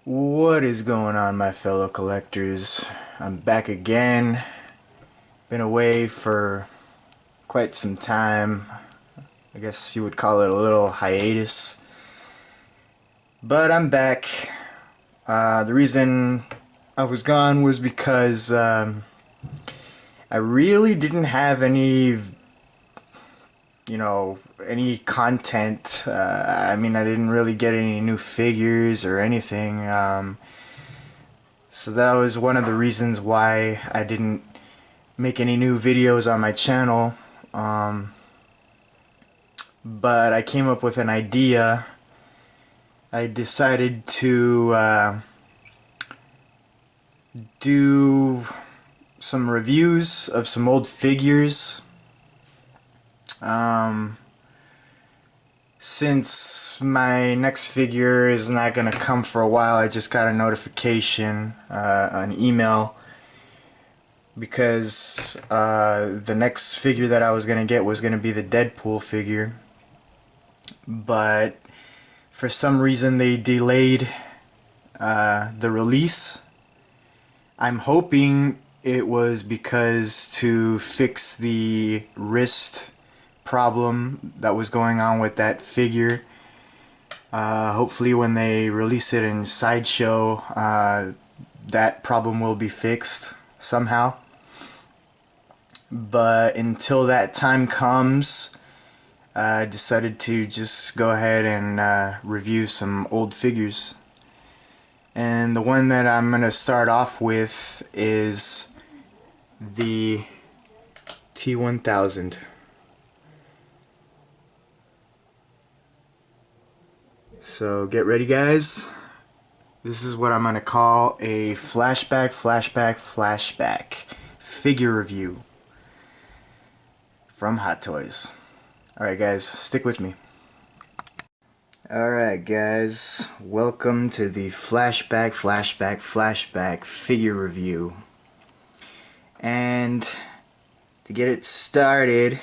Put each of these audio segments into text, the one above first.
What is going on, my fellow collectors? I'm back again. Been away for quite some time. I guess you would call it a little hiatus. But I'm back. The reason I was gone was because I really didn't have any content. I mean, I didn't really get any new figures or anything. So that was one of the reasons why I didn't make any new videos on my channel. But I came up with an idea. I decided to do some reviews of some old figures. Since my next figure is not gonna come for a while, I just got a notification, an email, because the next figure that I was gonna get was gonna be the Deadpool figure, but for some reason they delayed the release. I'm hoping it was because to fix the wrist problem that was going on with that figure. Hopefully when they release it in Sideshow, that problem will be fixed somehow. But until that time comes, I decided to just go ahead and review some old figures. And the one that I'm going to start off with is the T-1000. So get ready, guys. This is what I'm going to call a flashback figure review from Hot Toys. Alright guys, stick with me. Alright guys, welcome to the flashback figure review. And to get it started,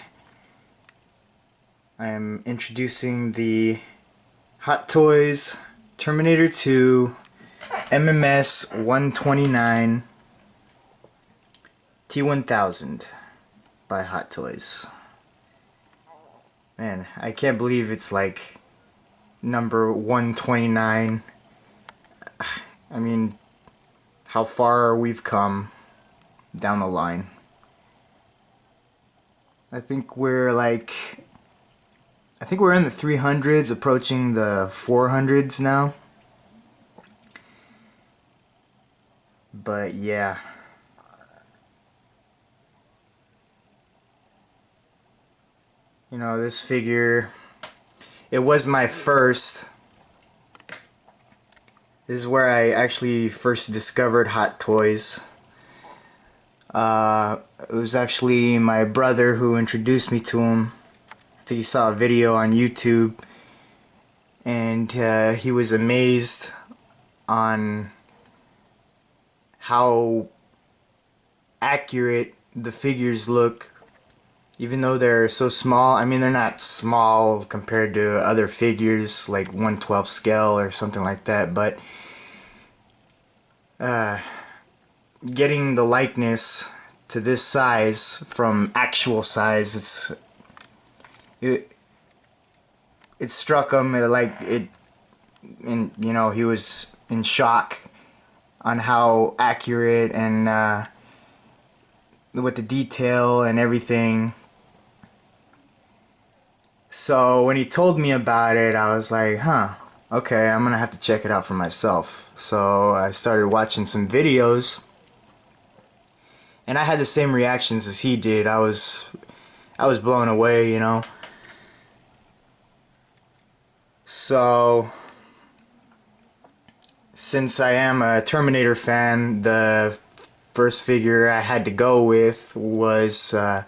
I'm introducing the Hot Toys Terminator 2 MMS129 T-1000 by Hot Toys. Man, I can't believe it's like number 129. I mean, how far we've come down the line. I think we're in the 300s, approaching the 400s now. But yeah. You know, this figure, it was my first. This is where I actually first discovered Hot Toys. It was actually my brother who introduced me to him. I think he saw a video on YouTube, and he was amazed on how accurate the figures look, even though they're so small. I mean, they're not small compared to other figures like 1/12 scale or something like that, but getting the likeness to this size from actual size, it struck him and you know, he was in shock on how accurate and with the detail and everything. So when he told me about it, I was like, huh, okay, I'm gonna have to check it out for myself. So I started watching some videos, and I had the same reactions as he did. I was blown away, you know. So since I am a Terminator fan, the first figure I had to go with was I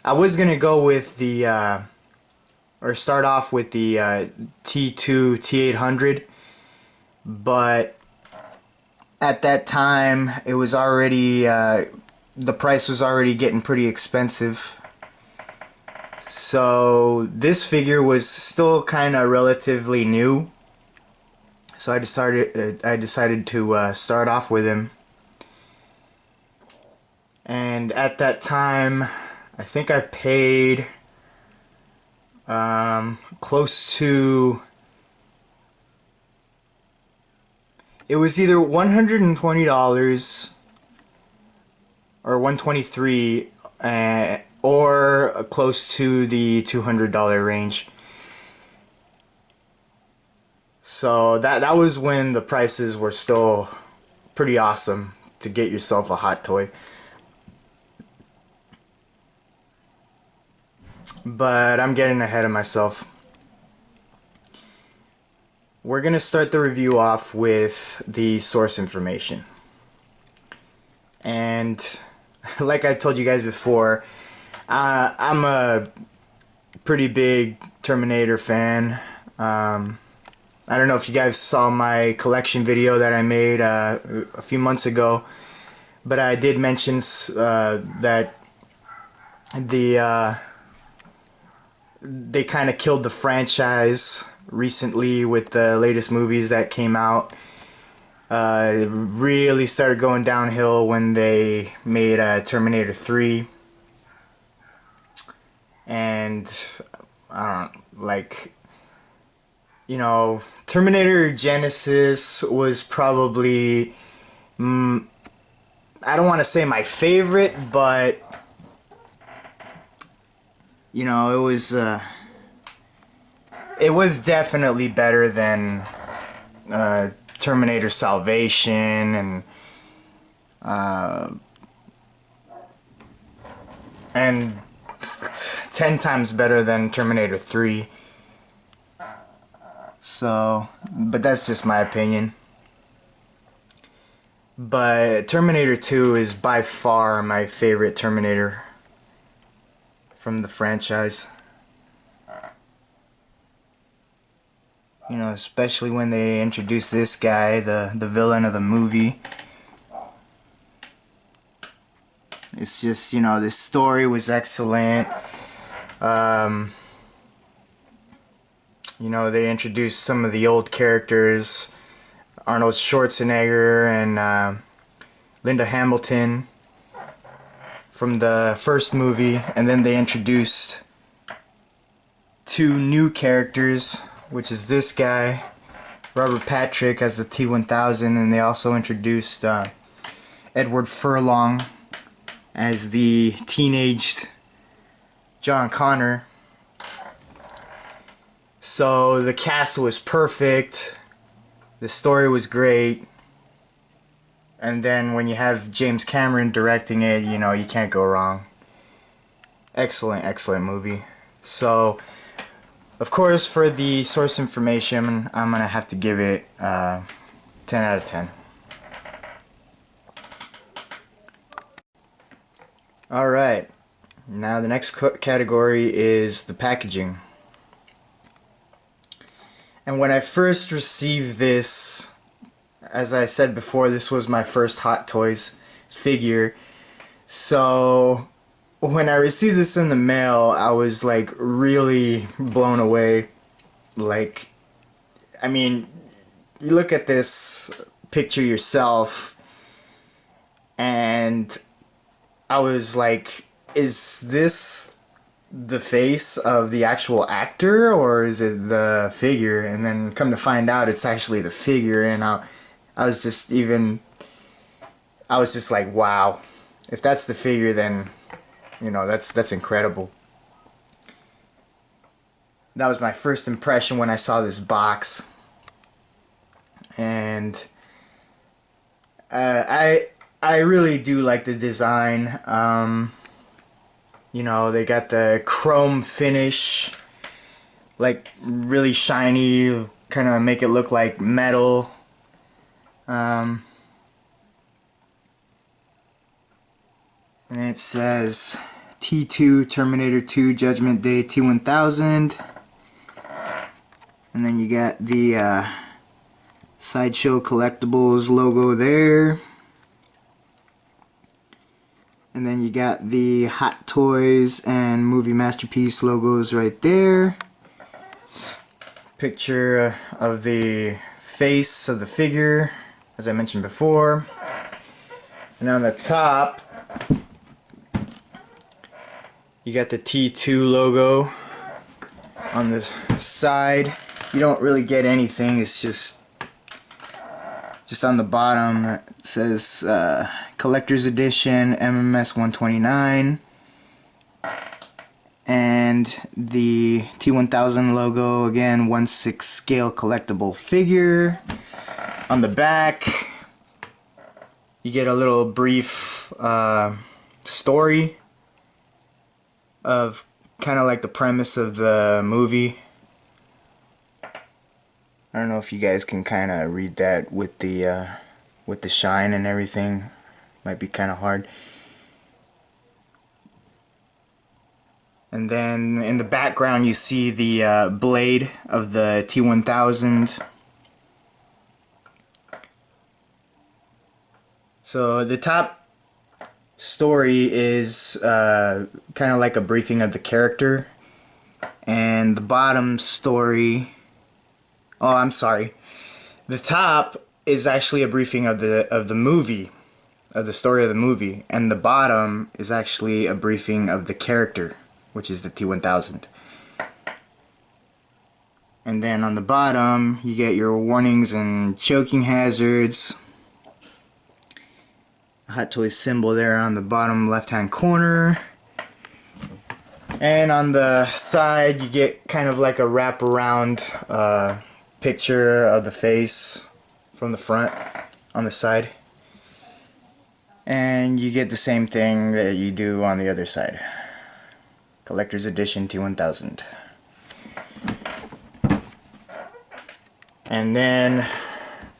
was gonna go with the or start off with the T2 T800, but at that time it was already the price was already getting pretty expensive. So this figure was still kind of relatively new, So I decided to start off with him. And at that time, I think I paid close to, it was either $120 or $123, or close to the $200 range. So that was when the prices were still pretty awesome to get yourself a hot toy. But I'm getting ahead of myself. We're gonna start the review off with the source information. And like I told you guys before, I'm a pretty big Terminator fan. I don't know if you guys saw my collection video that I made a few months ago, but I did mention that they kind of killed the franchise recently with the latest movies that came out. It really started going downhill when they made Terminator 3. And I don't like, you know, Terminator Genesis was probably, I don't want to say my favorite, but you know, it was definitely better than Terminator Salvation and 10 times better than Terminator 3. So, but that's just my opinion. But Terminator 2 is by far my favorite Terminator from the franchise. You know, especially when they introduced this guy, the villain of the movie. It's just, you know, the story was excellent. You know, they introduced some of the old characters, Arnold Schwarzenegger and Linda Hamilton from the first movie, and then they introduced two new characters, which is this guy, Robert Patrick, as the T-1000, and they also introduced Edward Furlong as the teenaged John Connor. So the cast was perfect, the story was great, and then when you have James Cameron directing it, you know, you can't go wrong. Excellent, excellent movie. So, of course, for the source information, I'm gonna have to give it 10 out of 10. Alright, now the next category is the packaging. And when I first received this, as I said before, this was my first Hot Toys figure. So when I received this in the mail, I was like really blown away. Like, I mean, you look at this picture yourself and I was like, is this the face of the actual actor or is it the figure? And then come to find out it's actually the figure, and I was just like, wow, if that's the figure, then you know, that's incredible. That was my first impression when I saw this box, and I really do like the design. You know, they got the chrome finish, like really shiny, kind of make it look like metal. And it says T2 Terminator 2 Judgment Day T-1000. And then you got the Sideshow Collectibles logo there. And then you got the Hot Toys and Movie Masterpiece logos right there. Picture of the face of the figure, as I mentioned before. And on the top, you got the T2 logo. On the side, you don't really get anything. It's just on the bottom. It says Collector's Edition MMS129, and the T-1000 logo again, 1/6 scale collectible figure. On the back, you get a little brief story of kind of like the premise of the movie. I don't know if you guys can kind of read that with the shine and everything. Might be kind of hard. And then in the background you see the blade of the T-1000. So the top story is kind of like a briefing of the character, and the bottom story, oh I'm sorry, the top is actually a briefing of the movie, of the story of the movie, and the bottom is actually a briefing of the character, which is the T-1000. And then on the bottom you get your warnings and choking hazards. Hot Toys symbol there on the bottom left hand corner, and on the side you get kind of like a wraparound picture of the face from the front on the side, and you get the same thing that you do on the other side. Collector's Edition T-1000. And then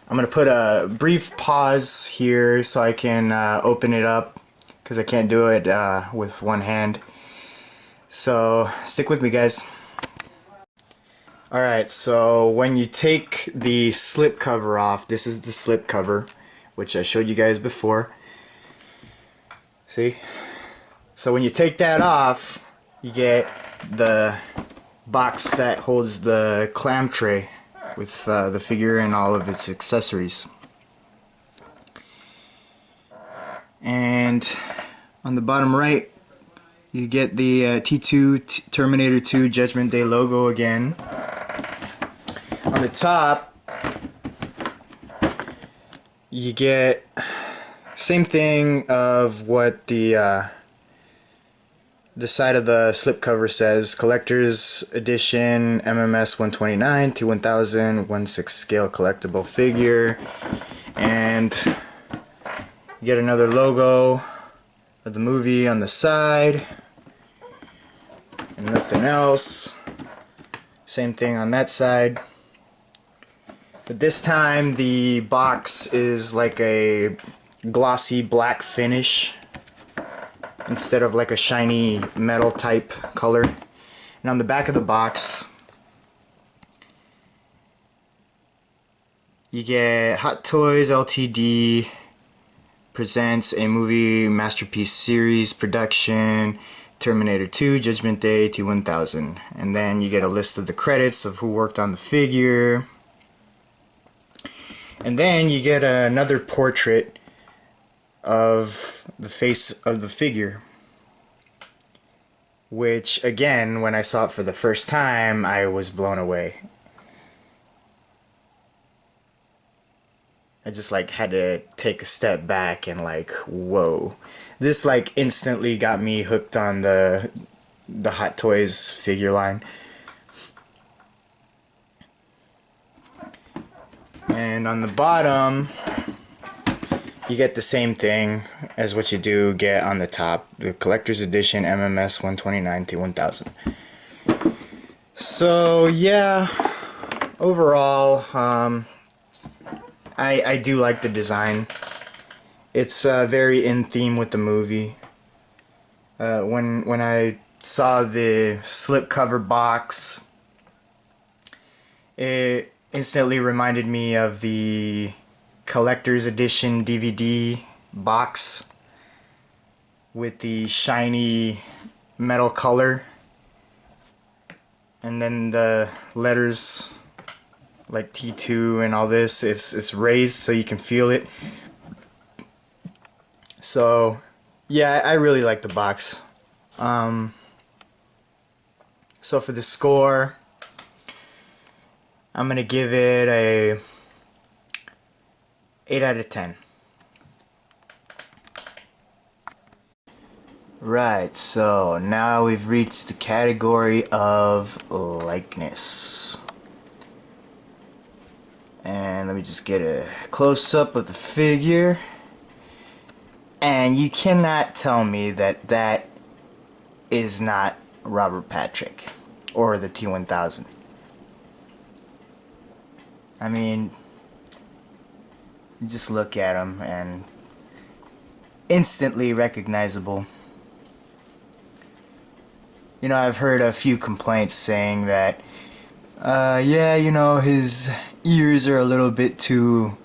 I'm going to put a brief pause here so I can open it up, because I can't do it with one hand. So stick with me, guys. Alright, so when you take the slip cover off, this is the slip cover, which I showed you guys before. See? So when you take that off, you get the box that holds the clam tray with the figure and all of its accessories. And on the bottom right you get the T2 Terminator 2 Judgment Day logo again. On the top you get same thing of what the side of the slipcover says: Collector's Edition MMS129 T-1000 1/6 scale collectible figure, and you get another logo of the movie on the side, and nothing else. Same thing on that side, but this time the box is like a glossy black finish instead of like a shiny metal type color. And on the back of the box you get Hot Toys Ltd presents a movie masterpiece series production, Terminator 2 Judgment Day T-1000. And then you get a list of the credits of who worked on the figure, and then you get another portrait of the face of the figure, which again, when I saw it for the first time, I was blown away. I just like had to take a step back and like, whoa, this like instantly got me hooked on the Hot Toys figure line. And on the bottom you get the same thing as what you do get on the top, the Collector's Edition MMS129 T-1000. So yeah, overall I do like the design. It's very in theme with the movie. When I saw the slipcover box, it instantly reminded me of the Collector's Edition DVD box with the shiny metal color, and then the letters like T2 and all this. It's raised so you can feel it. So yeah, I really like the box. So for the score, I'm gonna give it a 8 out of 10. Right, so now we've reached the category of likeness. And let me just get a close-up of the figure. And you cannot tell me that that is not Robert Patrick or the T-1000. I mean, you just look at him and instantly recognizable. You know, I've heard a few complaints saying that, yeah, you know, his ears are a little bit too,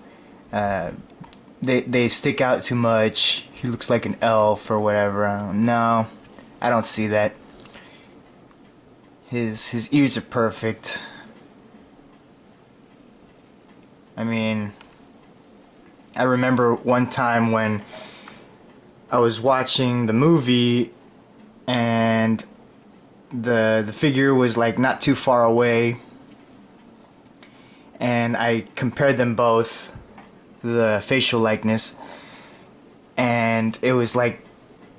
they stick out too much. He looks like an elf or whatever. No, I don't see that. His ears are perfect. I mean, I remember one time when I was watching the movie and the figure was like not too far away, and I compared them both, the facial likeness, and it was like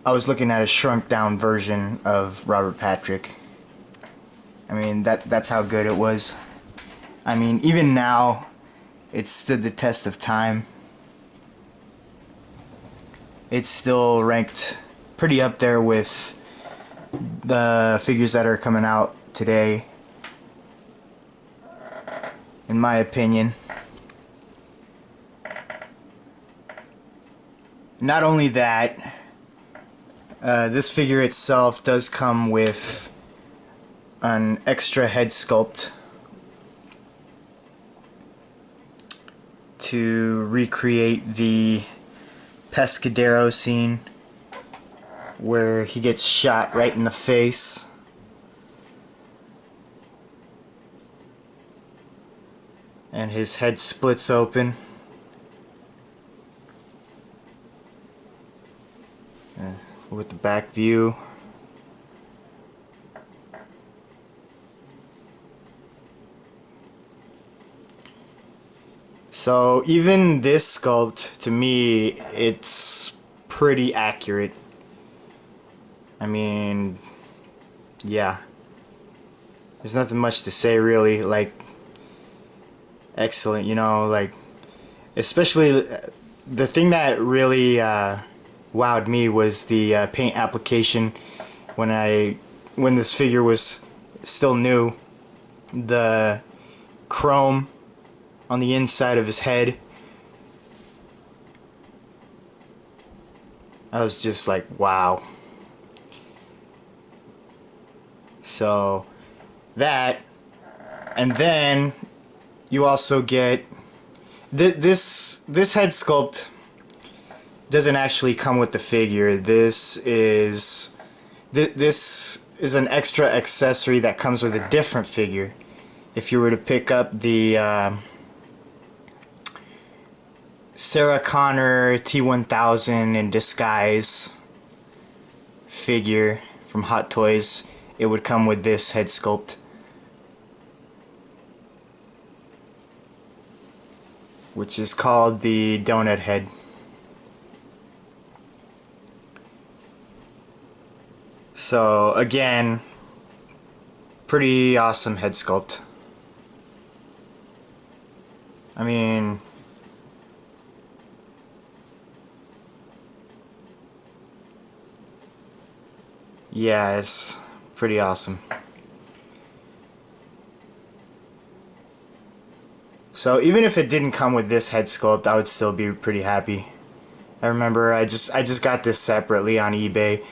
I was looking at a shrunk down version of Robert Patrick. I mean, that's how good it was. I mean, even now it stood the test of time. It's still ranked pretty up there with the figures that are coming out today, in my opinion. Not only that, this figure itself does come with an extra head sculpt to recreate the Pescadero scene where he gets shot right in the face. And his head splits open. With the back view. So even this sculpt, to me, it's pretty accurate. I mean, yeah. There's nothing much to say really, like, excellent, you know, like, especially the thing that really wowed me was the paint application when this figure was still new. The chrome on the inside of his head, I was just like, wow. So that, and then you also get this head sculpt doesn't actually come with the figure. This is an extra accessory that comes with a different figure. If you were to pick up the Sarah Connor T-1000 in disguise figure from Hot Toys, it would come with this head sculpt, which is called the donut head. So again, pretty awesome head sculpt. I mean, yeah, it's pretty awesome. So even if it didn't come with this head sculpt, I would still be pretty happy. I remember I just got this separately on eBay.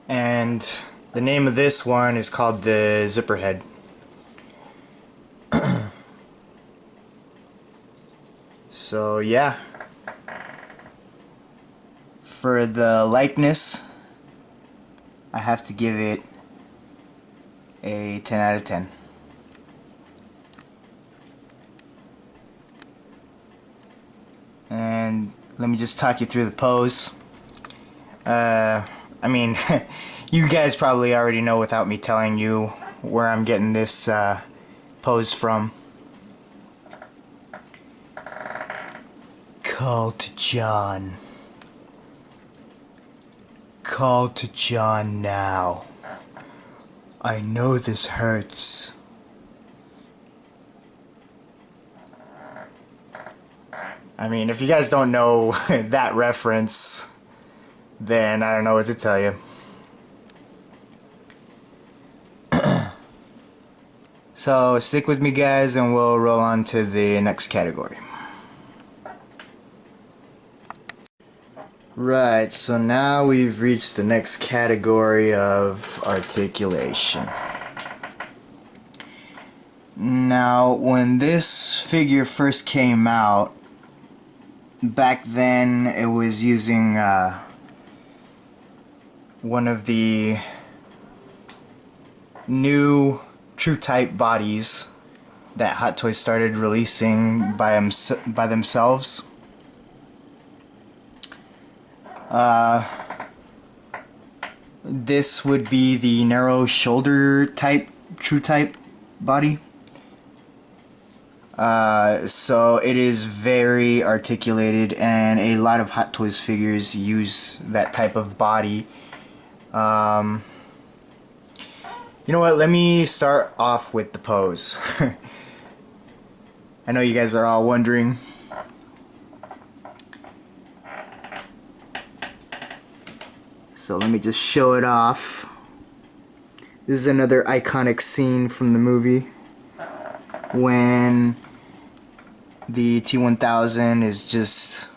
And the name of this one is called the Zipper Head. So yeah, for the likeness, I have to give it a 10 out of 10. And let me just talk you through the pose. I mean, you guys probably already know without me telling you where I'm getting this pose from. Call to John. Call to John now. I know this hurts. I mean, if you guys don't know that reference, then I don't know what to tell you. So stick with me, guys, and we'll roll on to the next category. Right, so now we've reached the next category of articulation. Now, when this figure first came out, back then it was using one of the new true type bodies that Hot Toys started releasing by themselves. This would be the narrow shoulder type, true type body. So it is very articulated, and a lot of Hot Toys figures use that type of body. You know what, let me start off with the pose. I know you guys are all wondering. So let me just show it off. This is another iconic scene from the movie when the T-1000 is just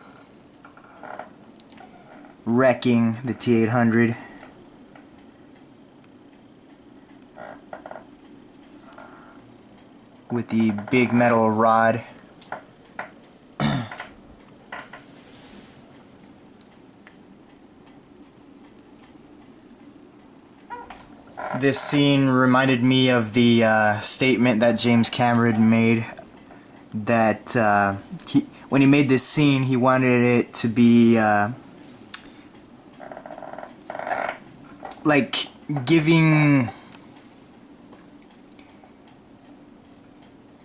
wrecking the T-800. With the big metal rod. This scene reminded me of the statement that James Cameron made, that when he made this scene, he wanted it to be like giving,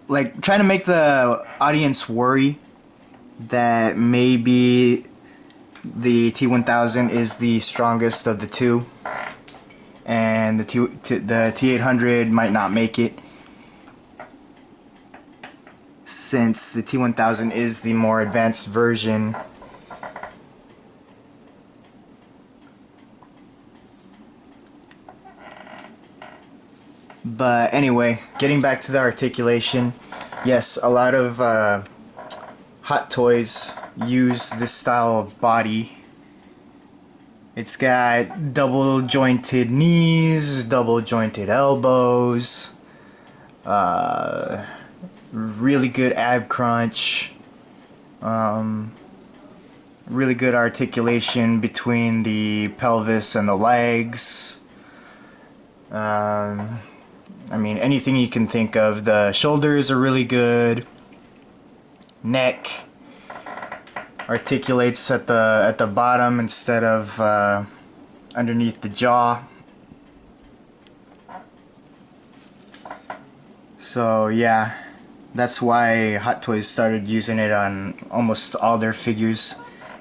like trying to make the audience worry that maybe the T-1000 is the strongest of the two, and the T-800 might not make it, since the T-1000 is the more advanced version. But anyway, getting back to the articulation, yes, a lot of Hot Toys use this style of body. It's got double jointed knees, double jointed elbows, really good ab crunch, really good articulation between the pelvis and the legs. I mean, anything you can think of. The shoulders are really good. Neck articulates at the bottom instead of underneath the jaw. So yeah, that's why Hot Toys started using it on almost all their figures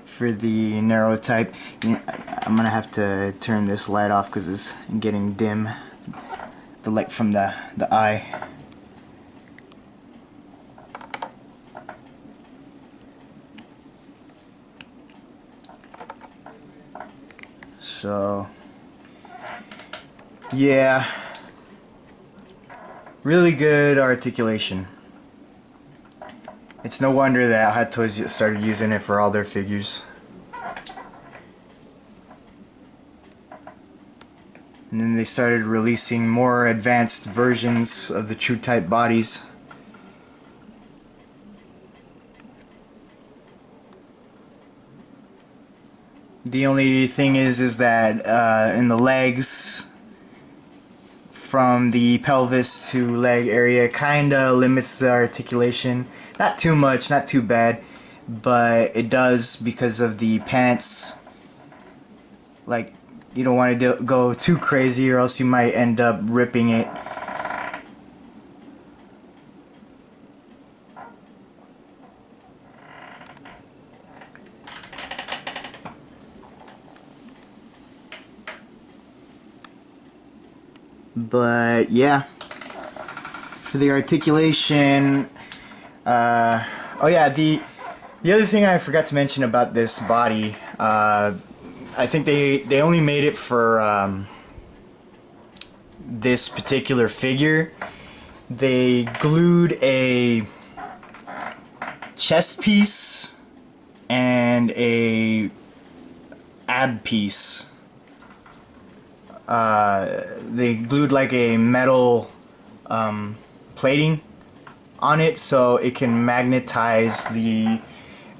for the narrow type. I'm gonna have to turn this light off because it's getting dim. The light from the eye. So yeah, really good articulation. It's no wonder that Hot Toys started using it for all their figures. And then they started releasing more advanced versions of the true type bodies. The only thing is that in the legs, from the pelvis to leg area, kinda limits the articulation. Not too much, not too bad, but it does because of the pants. Like, you don't want to go too crazy or else you might end up ripping it. But yeah, for the articulation, oh yeah, the other thing I forgot to mention about this body, I think they only made it for this particular figure. They glued a chest piece and a ab piece. They glued like a metal plating on it so it can magnetize the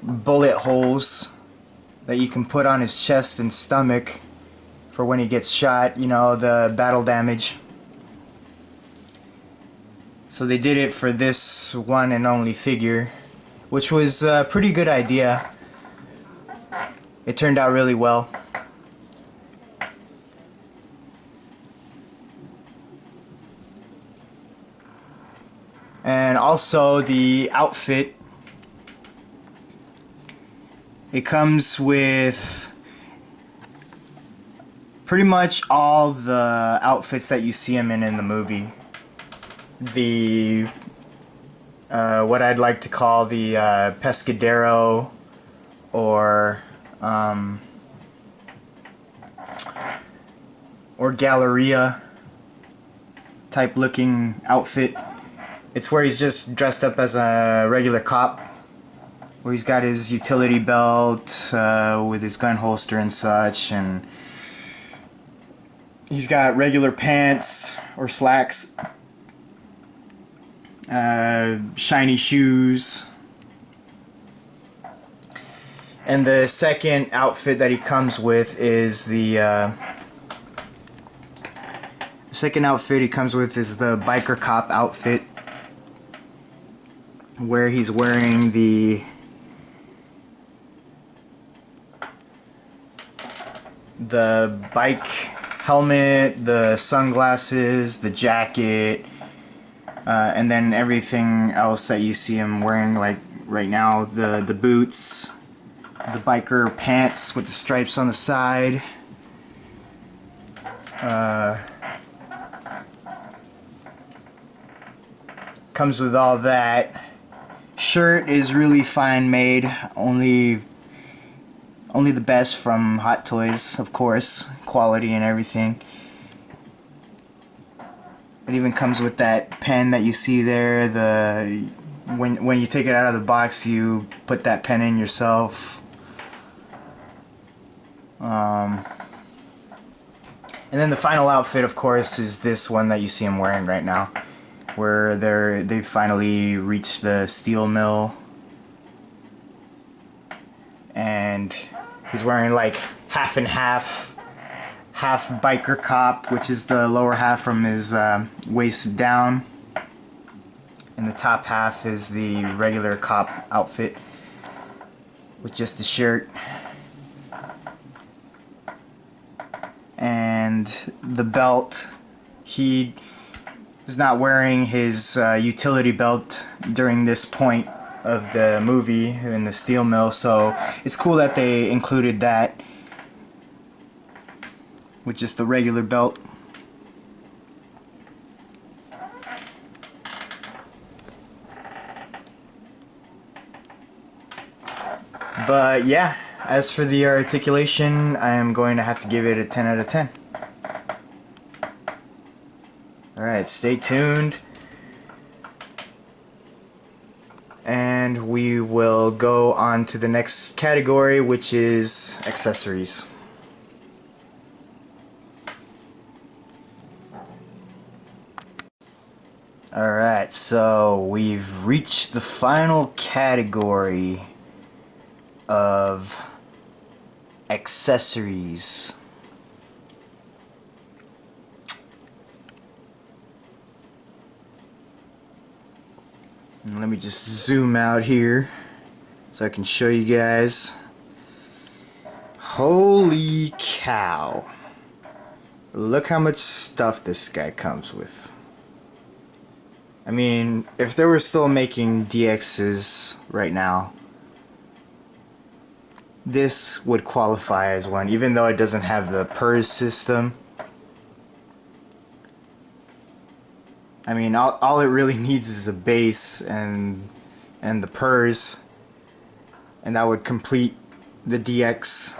bullet holes that you can put on his chest and stomach for when he gets shot, you know, the battle damage. So they did it for this one and only figure, which was a pretty good idea. It turned out really well. And also the outfit, it comes with pretty much all the outfits that you see him in the movie. The what I'd like to call the pescadero or Galleria type looking outfit. It's where he's just dressed up as a regular cop, where he's got his utility belt with his gun holster and such, and he's got regular pants or slacks, shiny shoes. And the second outfit that he comes with is the biker cop outfit, where he's wearing the bike helmet, the sunglasses, the jacket, and then everything else that you see him wearing, like right now, the boots, the biker pants with the stripes on the side. Comes with all that. Shirt is really fine made, only the best from Hot Toys, of course, quality and everything. It even comes with that pen that you see there. When you take it out of the box, you put that pen in yourself. And then the final outfit, of course, is this one that you see him wearing right now, where they've finally reached the steel mill, and he's wearing like half and half biker cop, which is the lower half from his waist down, and the top half is the regular cop outfit with just the shirt. And the belt, he is not wearing his utility belt during this point of the movie in the steel mill, so it's cool that they included that with just the regular belt. But yeah, as for the articulation, I am going to have to give it a 10 out of 10. Alright, stay tuned. And we will go on to the next category, which is accessories. Alright, so we've reached the final category of accessories. And let me just zoom out here so I can show you guys. Holy cow. Look how much stuff this guy comes with. I mean, if they were still making DXs right now, this would qualify as one, even though it doesn't have the PERS system. I mean, all it really needs is a base and the PERS, and that would complete the DX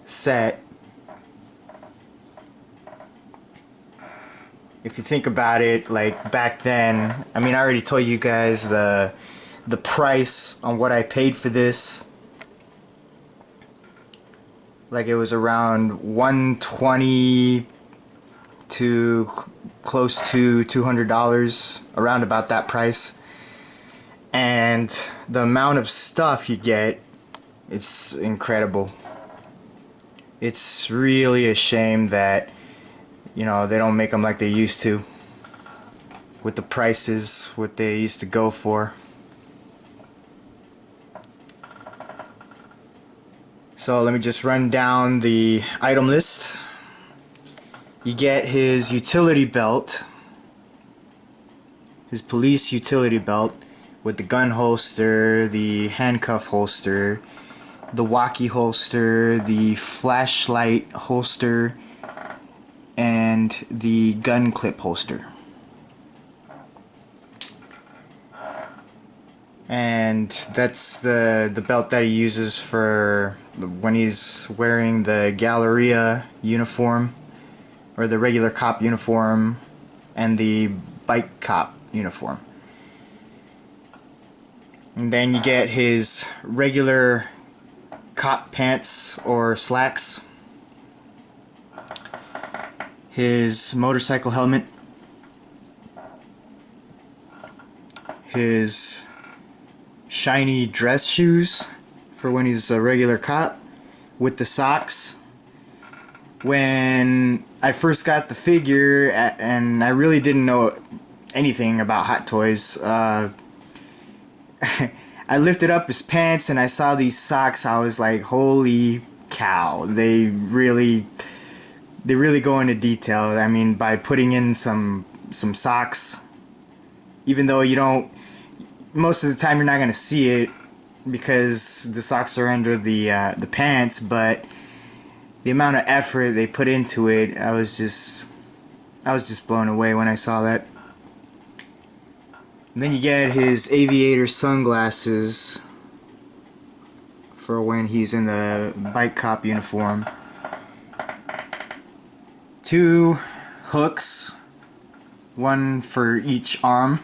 set. If you think about it, like back then, I mean, I already told you guys the price on what I paid for this. Like, it was around $120 to close to $200, around about that price. And the amount of stuff you get, it's incredible. It's really a shame that, you know, they don't make them like they used to, with the prices what they used to go for. So let me just run down the item list. You get his utility belt, his police utility belt, with the gun holster, the handcuff holster, the walkie holster, the flashlight holster, and the gun clip holster. And that's the belt that he uses for when he's wearing the Galleria uniform, or the regular cop uniform, and the bike cop uniform. And then you get his regular cop pants or slacks, his motorcycle helmet, his shiny dress shoes for when he's a regular cop, with the socks. When I first got the figure, and I really didn't know anything about Hot Toys, I lifted up his pants and I saw these socks. I was like, holy cow, they really go into detail. I mean, by putting in some socks, even though you don't, most of the time you're not gonna see it because the socks are under the pants, but the amount of effort they put into it, I was just blown away when I saw that. And then you get his aviator sunglasses for when he's in the bike cop uniform. 2 hooks, one for each arm.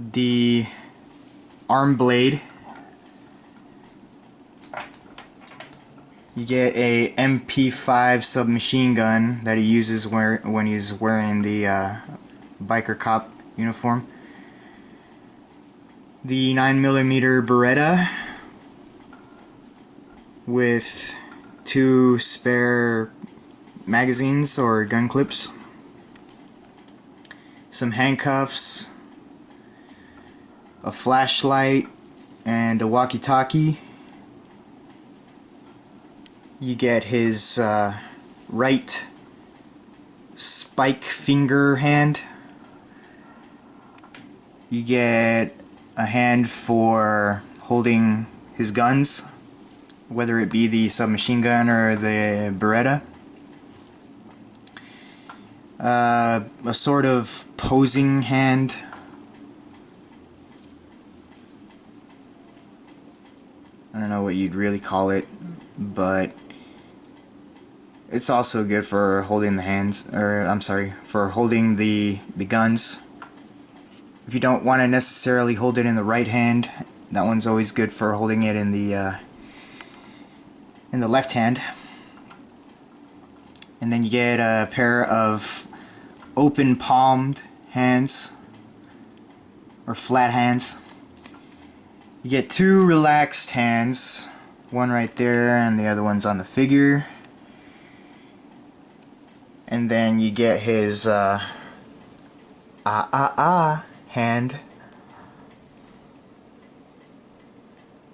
The arm blade. You get a MP5 submachine gun that he uses when he's wearing the biker cop uniform. The 9mm Beretta with 2 spare magazines or gun clips. Some handcuffs, a flashlight, and a walkie-talkie. You get his right spike finger hand. You get a hand for holding his guns, whether it be the submachine gun or the Beretta. A sort of posing hand. I don't know what you'd really call it, but it's also good for holding the hands, or I'm sorry, for holding the guns. If you don't want to necessarily hold it in the right hand, that one's always good for holding it in the left hand. And then you get a pair of open palmed hands, or flat hands. You get two relaxed hands, one right there and the other one's on the figure. And then you get his hand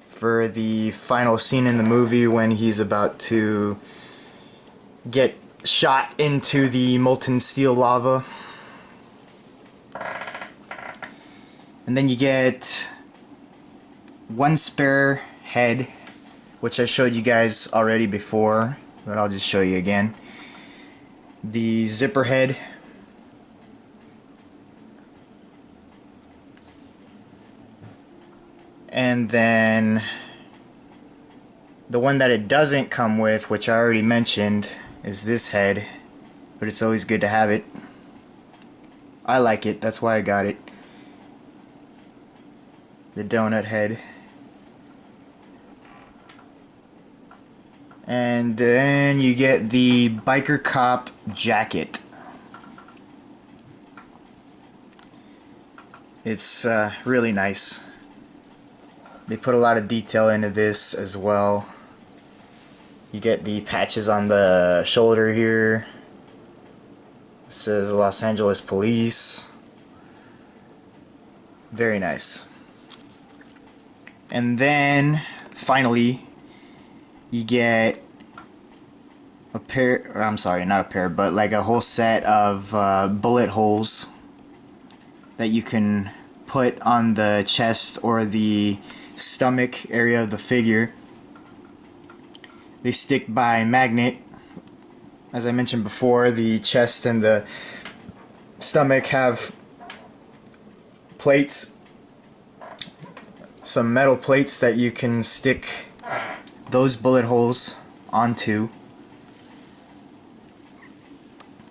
for the final scene in the movie when he's about to get shot into the molten steel lava. And then you get one spare head, which I showed you guys already before, but I'll just show you again. The zipper head. And then the one that it doesn't come with, which I already mentioned, is this head, but it's always good to have it. I like it, that's why I got it. The donut head. And then you get the biker cop jacket. It's really nice. They put a lot of detail into this as well. You get the patches on the shoulder here. It says Los Angeles Police. Very nice. And then finally you get a pair, or I'm sorry, not a pair, but like a whole set of bullet holes that you can put on the chest or the stomach area of the figure. They stick by magnet. As I mentioned before, the chest and the stomach have plates, some metal plates that you can stick those bullet holes onto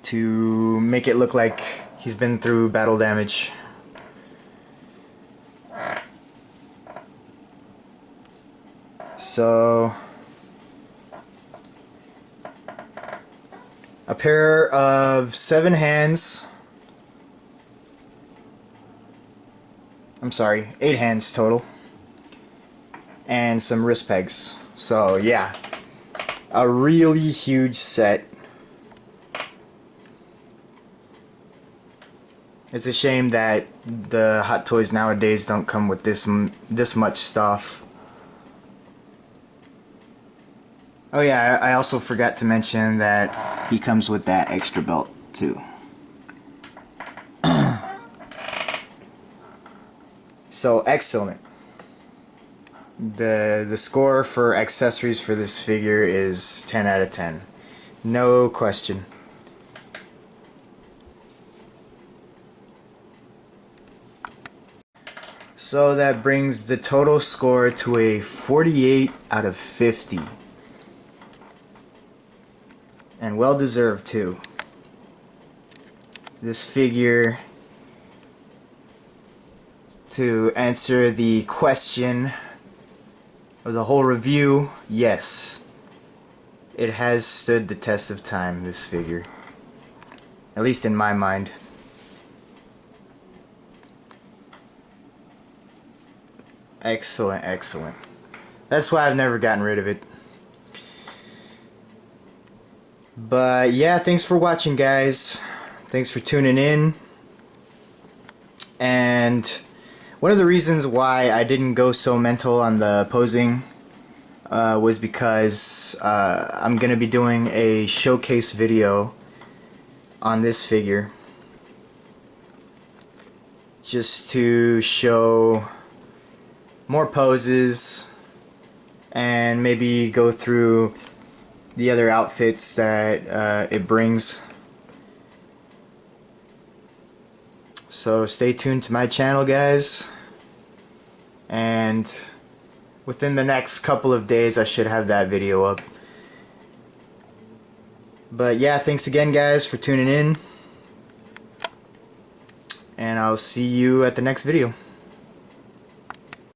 to make it look like he's been through battle damage. So a pair of 7 hands, I'm sorry, 8 hands total, and some wrist pegs. So yeah, a really huge set. It's a shame that the Hot Toys nowadays don't come with this much stuff. Oh yeah, I also forgot to mention that he comes with that extra belt too. So excellent. The score for accessories for this figure is 10 out of 10. No question. So that brings the total score to a 48 out of 50. And well deserved too. This figure, to answer the question of the whole review, yes, it has stood the test of time, this figure. At least in my mind. Excellent, excellent. That's why I've never gotten rid of it. But yeah, thanks for watching, guys. Thanks for tuning in. And one of the reasons why I didn't go so mental on the posing was because I'm going to be doing a showcase video on this figure, just to show more poses and maybe go through the other outfits that it brings. So stay tuned to my channel, guys, and within the next couple of days I should have that video up. But yeah, thanks again, guys, for tuning in, and I'll see you at the next video.